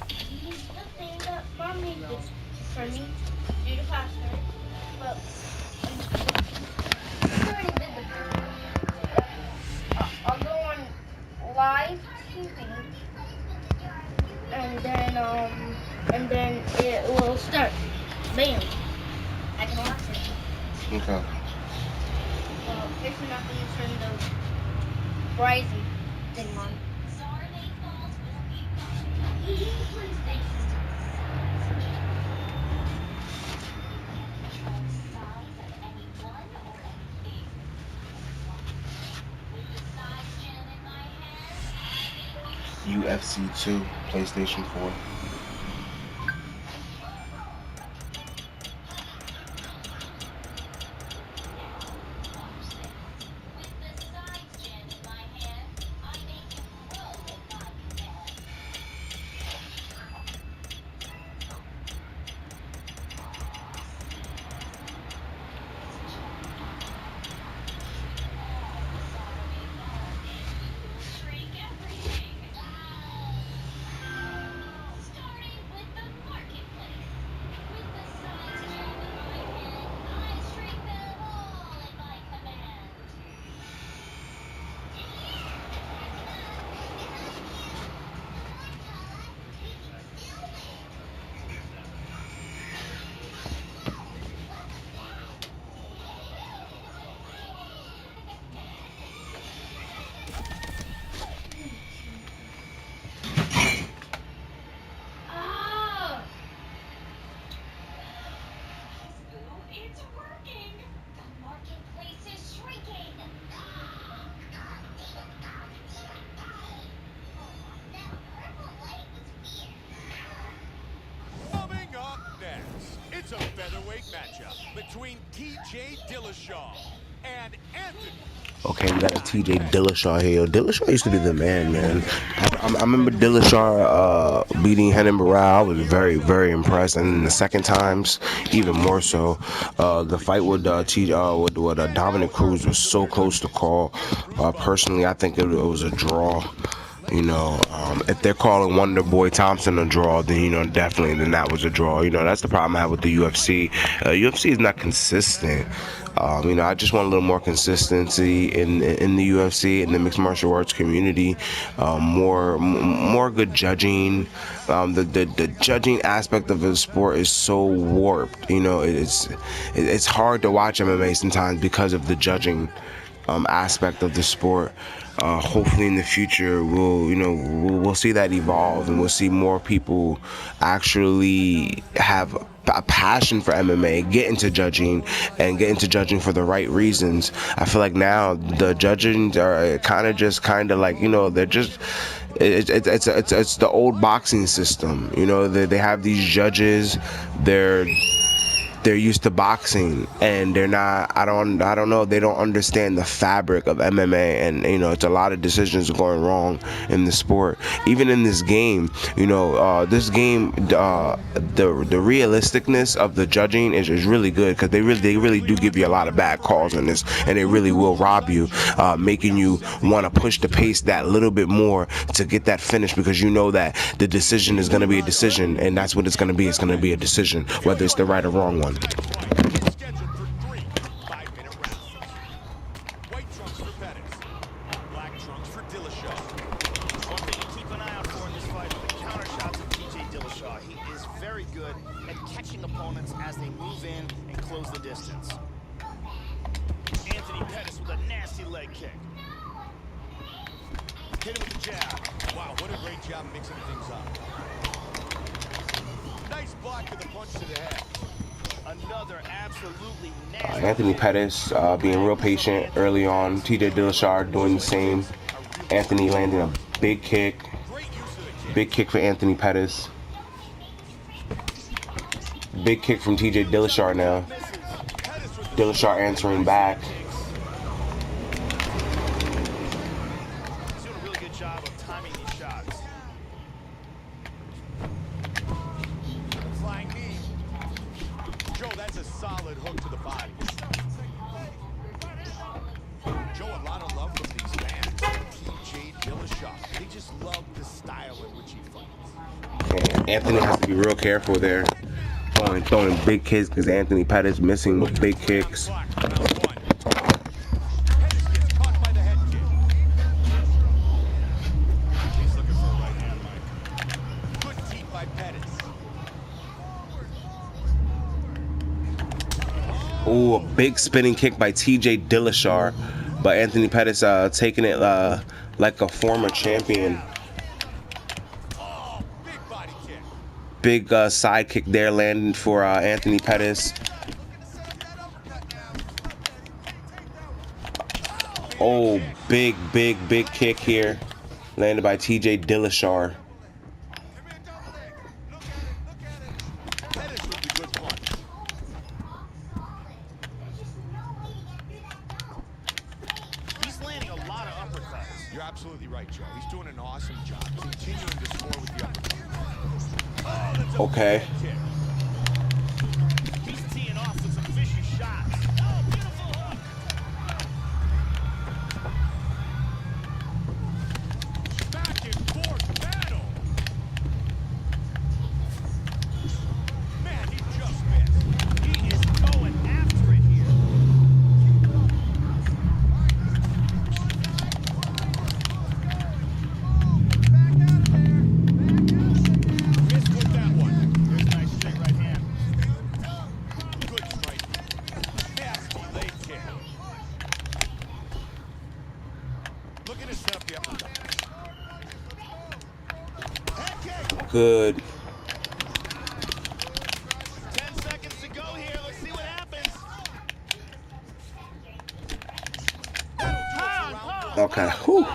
He's the thing that mommy gets for me to do the password. But he already did the password. I'll go on live TV, and then it will start. Bam! I can watch it. Okay. Well, if you're not gonna turn the Verizon thing on. UFC2, PlayStation 4. Coming up next, it's a featherweight matchup between TJ Dillashaw and Anthony. Okay, we got a TJ Dillashaw here. Dillashaw used to be the man. I remember Dillashaw beating Renan Barao. I was very, very impressed. And then the second times, even more so. The fight with Dominic Cruz was so close to call. Personally, I think it was a draw. If they're calling Wonder Boy Thompson a draw, then definitely, then that was a draw. That's the problem I have with the UFC. UFC is not consistent. I just want a little more consistency in the UFC, in the mixed martial arts community. More good judging. The judging aspect of the sport is so warped. It's hard to watch MMA sometimes because of the judging aspect of the sport. Hopefully in the future we'll see that evolve, and we'll see more people actually have a passion for MMA, get into judging, and get into judging for the right reasons. I feel like now the judging are kind of like they're just it's the old boxing system. They have these judges. They're used to boxing, and they're not. I don't know. They don't understand the fabric of MMA, and it's a lot of decisions going wrong in the sport. Even in this game, this game, the realisticness of the judging is really good, because they really do give you a lot of bad calls in this, and they really will rob you, making you want to push the pace that little bit more to get that finish, because you know that the decision is going to be a decision, and that's what it's going to be. It's going to be a decision, whether it's the right or wrong one. Scheduled for 3 5-minute rounds. White trunks for Pettis. Black trunks for Dillashaw. One thing to keep an eye out for in this fight are the counter shots of TJ Dillashaw. He is very good at catching opponents as they move in and close the distance. Anthony Pettis with a nasty leg kick. Hit him with the jab. Wow, what a great job mixing things up. Nice block with a punch to the head. Another absolutely nasty. Anthony Pettis being real patient early on. TJ Dillashaw doing the same. Anthony landing a big kick. Big kick for Anthony Pettis. Big kick from TJ Dillashaw now. Dillashaw answering back. He's doing a really good job of timing these shots. Flying knee. Joe, that's a solid hook to the body. Joe, a lot of love from these fans. TJ Dillashaw. just love the style in which he fights. And Anthony has to be real careful there. Throwing big kicks because Anthony Pettis missing with big kicks. Pettis gets caught by the head kick. He's looking for a right hand, Mike. Good teep by Pettis. Ooh, a big spinning kick by TJ Dillashaw. But Anthony Pettis taking it like a former champion. Oh, big body kick. Big side kick there landing for Anthony Pettis. Oh, big kick here. Landed by TJ Dillashaw. Pettis with the good punch. He's landing a lot of uppercuts. You're absolutely right, Joe. He's doing an awesome job continuing to score with the uppercut. Oh, that's a Okay. big kick. He's teeing off with some vicious shots. Oh, beautiful hook. Back and forth battle. Man, he just missed. He is going after it here. Missed with that one. There's a nice straight right hand. Good strike. Nasty leg kick. Look at his setup the uppercut. Head kick. Good. 10 seconds to go here. Let's see what happens. Okay. Whew.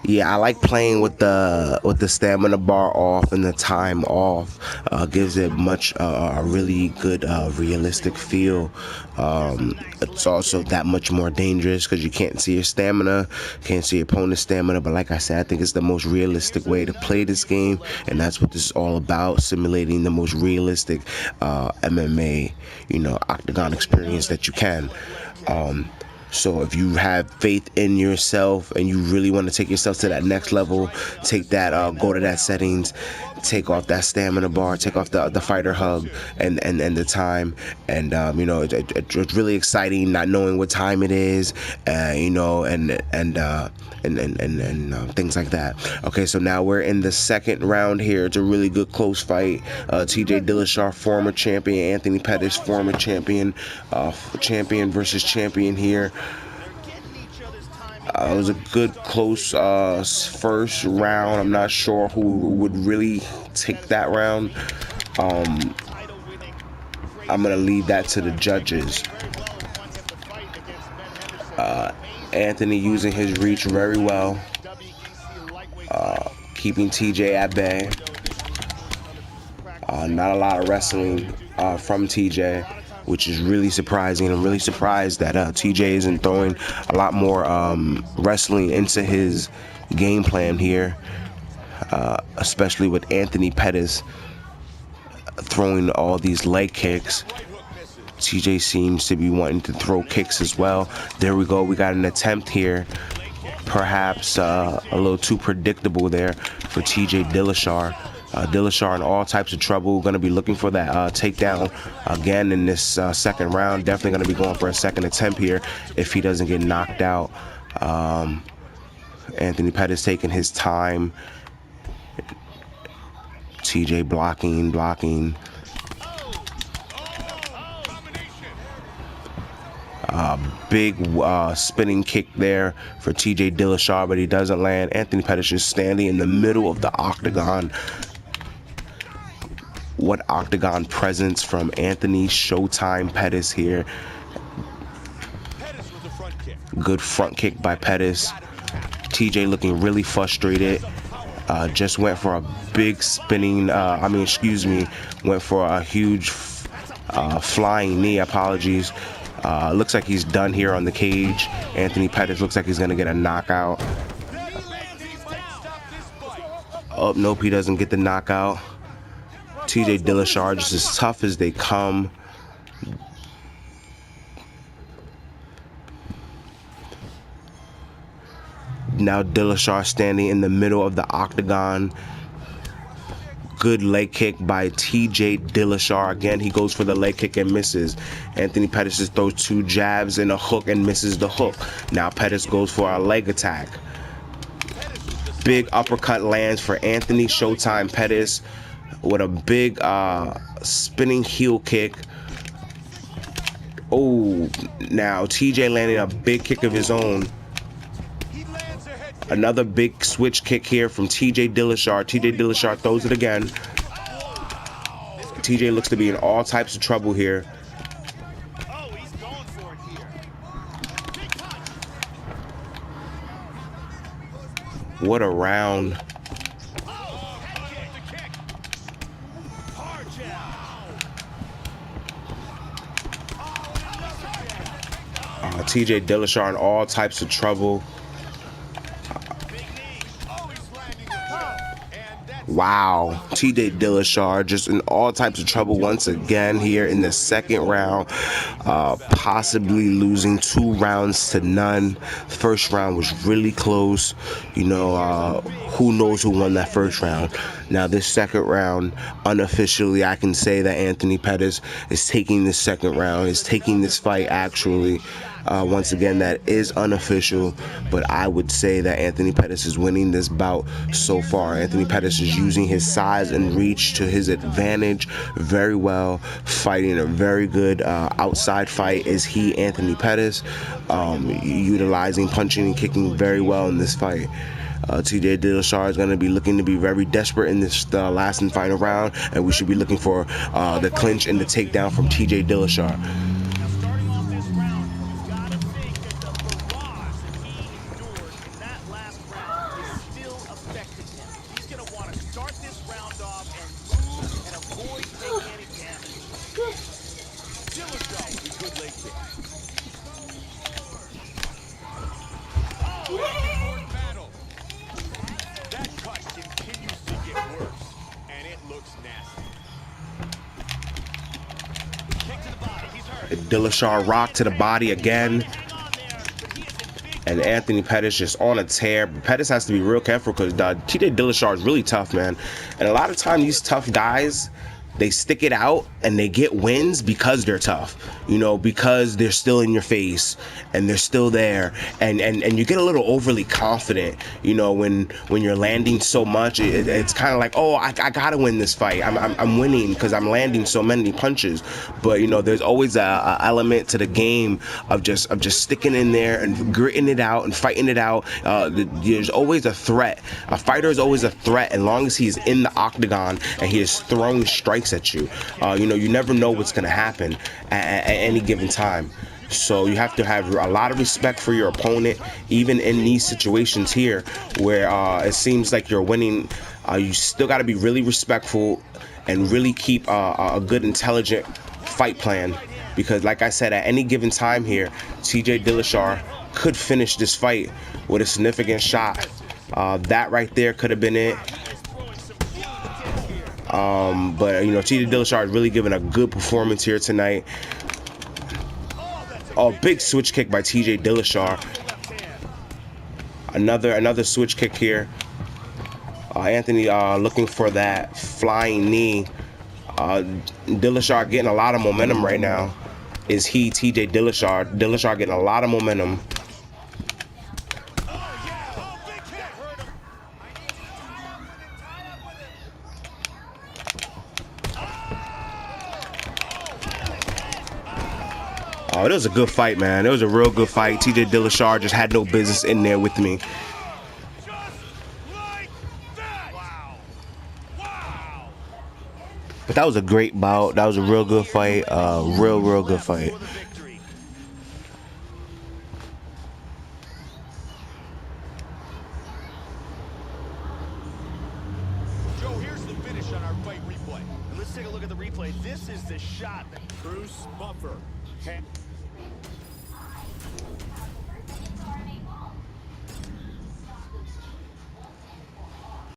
Yeah, I like playing with the stamina bar off and the time off. Gives it a really good realistic feel. It's also that much more dangerous because you can't see your stamina, can't see your opponent's stamina. But like I said, I think it's the most realistic way to play this game, and that's what this is all about: simulating the most realistic MMA, octagon experience that you can. So if you have faith in yourself and you really want to take yourself to that next level, take that, go to that settings, take off that stamina bar, take off the fighter hug and the time, and it's really exciting not knowing what time it is, and things like that. Okay, so now we're in the second round here. It's a really good close fight. TJ Dillashaw, former champion, Anthony Pettis, former champion, champion versus champion here. It was a good close first round. I'm not sure who would really take that round. I'm gonna leave that to the judges. Anthony using his reach very well, keeping TJ at bay. Not a lot of wrestling from TJ, which is really surprising. I'm really surprised that TJ isn't throwing a lot more wrestling into his game plan here, especially with Anthony Pettis throwing all these leg kicks. TJ seems to be wanting to throw kicks as well. There we go. We got an attempt here. Perhaps a little too predictable there for TJ Dillashaw. Dillashaw in all types of trouble. Going to be looking for that takedown again in this second round. Definitely going to be going for a second attempt here if he doesn't get knocked out. Anthony Pettis taking his time. TJ blocking. Big spinning kick there for TJ Dillashaw, but he doesn't land. Anthony Pettis just standing in the middle of the octagon. What octagon presence from Anthony Showtime Pettis here. Good front kick by Pettis. TJ looking really frustrated. Just went for a big spinning, went for a huge flying knee. Apologies. Looks like he's done here on the cage. Anthony Pettis looks like he's going to get a knockout. Oh, nope, he doesn't get the knockout. TJ Dillashaw just as tough as they come. Now Dillashaw standing in the middle of the octagon. Good leg kick by TJ Dillashaw. Again, he goes for the leg kick and misses. Anthony Pettis just throws 2 jabs and a hook and misses the hook. Now Pettis goes for a leg attack. Big uppercut lands for Anthony Showtime Pettis with a big spinning heel kick. Oh, now TJ landing a big kick of his own. Another big switch kick here from TJ Dillashaw. TJ Dillashaw throws it again. TJ looks to be in all types of trouble here. Oh, he's going for it here. Big punch. What a round. Oh, head kick to kick. Hard jab. Oh, another jab. TJ Dillashaw in all types of trouble. Wow, TJ Dillashaw just in all types of trouble once again here in the second round, possibly losing 2 rounds to none. The first round was really close. You know, who knows who won that first round. Now this second round, unofficially, I can say that Anthony Pettis is taking this second round, is taking this fight actually. Once again, that is unofficial, but I would say that Anthony Pettis is winning this bout so far. Anthony Pettis is using his size and reach to his advantage very well, fighting a very good outside fight is he, Anthony Pettis, utilizing punching and kicking very well in this fight. TJ Dillashaw is going to be looking to be very desperate in this last and final round, and we should be looking for the clinch and the takedown from TJ Dillashaw. Dillashaw rock to the body again. And Anthony Pettis just on a tear. Pettis has to be real careful because TJ Dillashaw is really tough, man. And a lot of times these tough guys, they stick it out and they get wins because they're tough, you know, because they're still in your face and they're still there, and you get a little overly confident, you know, when you're landing so much. It's kind of like, oh, I gotta win this fight. I'm winning because I'm landing so many punches. But you know, there's always a element to the game of just sticking in there and gritting it out and fighting it out. There's always a threat. A fighter is always a threat as long as he's in the octagon and he is throwing strikes at you. You know, you never know what's going to happen at any given time. So you have to have a lot of respect for your opponent, even in these situations here where it seems like you're winning. You still got to be really respectful and really keep a good, intelligent fight plan, because like I said, at any given time here, TJ Dillashaw could finish this fight with a significant shot. That right there could have been it. But you know, TJ Dillashaw is really giving a good performance here tonight. Oh, big switch kick by TJ Dillashaw. Another switch kick here. Anthony looking for that flying knee. Dillashaw getting a lot of momentum right now. Is he, TJ Dillashaw? Dillashaw getting a lot of momentum. Oh, it was a good fight, man. It was a real good fight. TJ Dillashaw just had no business in there with me. But that was a great bout. That was a real good fight. Real good fight. Joe, here's the finish on our fight replay. Let's take a look at the replay. This is the shot that Bruce Buffer.